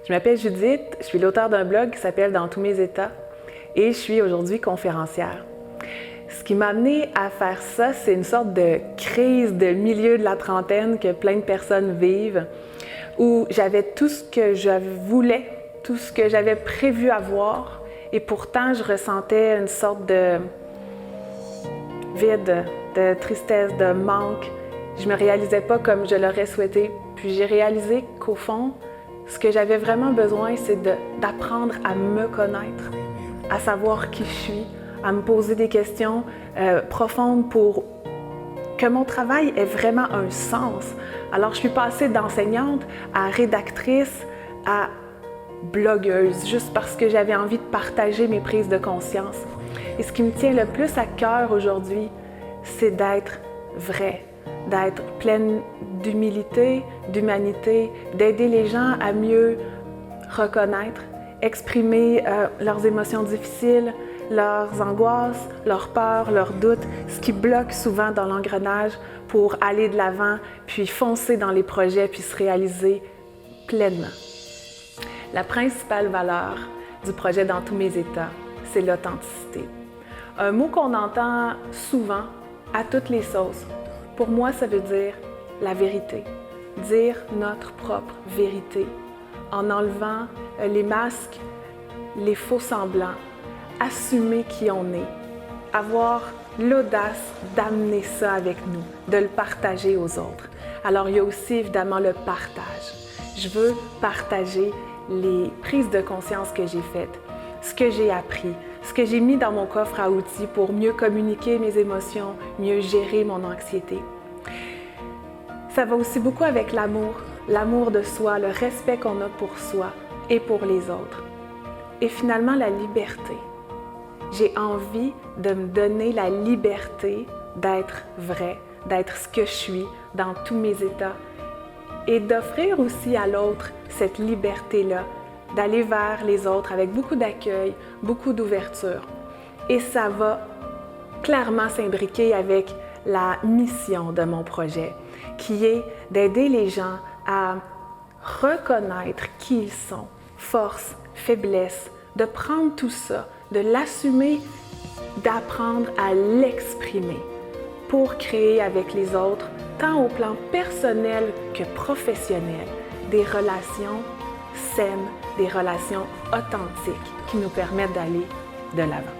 Je m'appelle Judith, je suis l'auteure d'un blog qui s'appelle Dans tous mes états et je suis aujourd'hui conférencière. Ce qui m'a amenée à faire ça, c'est une sorte de crise de milieu de la trentaine que plein de personnes vivent, où j'avais tout ce que je voulais, tout ce que j'avais prévu avoir, et pourtant je ressentais une sorte de vide, de tristesse, de manque. Je me réalisais pas comme je l'aurais souhaité. Puis j'ai réalisé qu'au fond, ce que j'avais vraiment besoin, c'est d'apprendre à me connaître, à savoir qui je suis, à me poser des questions profondes pour que mon travail ait vraiment un sens. Alors, je suis passée d'enseignante à rédactrice, à blogueuse, juste parce que j'avais envie de partager mes prises de conscience. Et ce qui me tient le plus à cœur aujourd'hui, c'est d'être vraie, d'être pleine d'humilité, d'humanité, d'aider les gens à mieux reconnaître, exprimer leurs émotions difficiles, leurs angoisses, leurs peurs, leurs doutes, ce qui bloque souvent dans l'engrenage pour aller de l'avant, puis foncer dans les projets, puis se réaliser pleinement. La principale valeur du projet Dans tous mes états, c'est l'authenticité. Un mot qu'on entend souvent, à toutes les sauces. Pour moi, ça veut dire la vérité, dire notre propre vérité, en enlevant les masques, les faux semblants, assumer qui on est, avoir l'audace d'amener ça avec nous, de le partager aux autres. Alors, il y a aussi évidemment le partage. Je veux partager les prises de conscience que j'ai faites, ce que j'ai appris, ce que j'ai mis dans mon coffre à outils pour mieux communiquer mes émotions, mieux gérer mon anxiété. Ça va aussi beaucoup avec l'amour de soi, le respect qu'on a pour soi et pour les autres. Et finalement, la liberté. J'ai envie de me donner la liberté d'être vrai, d'être ce que je suis dans tous mes états et d'offrir aussi à l'autre cette liberté-là, d'aller vers les autres avec beaucoup d'accueil, beaucoup d'ouverture. Et ça va clairement s'imbriquer avec la mission de mon projet, qui est d'aider les gens à reconnaître qui ils sont, force, faiblesse, de prendre tout ça, de l'assumer, d'apprendre à l'exprimer pour créer avec les autres, tant au plan personnel que professionnel, des relations saines, des relations authentiques qui nous permettent d'aller de l'avant.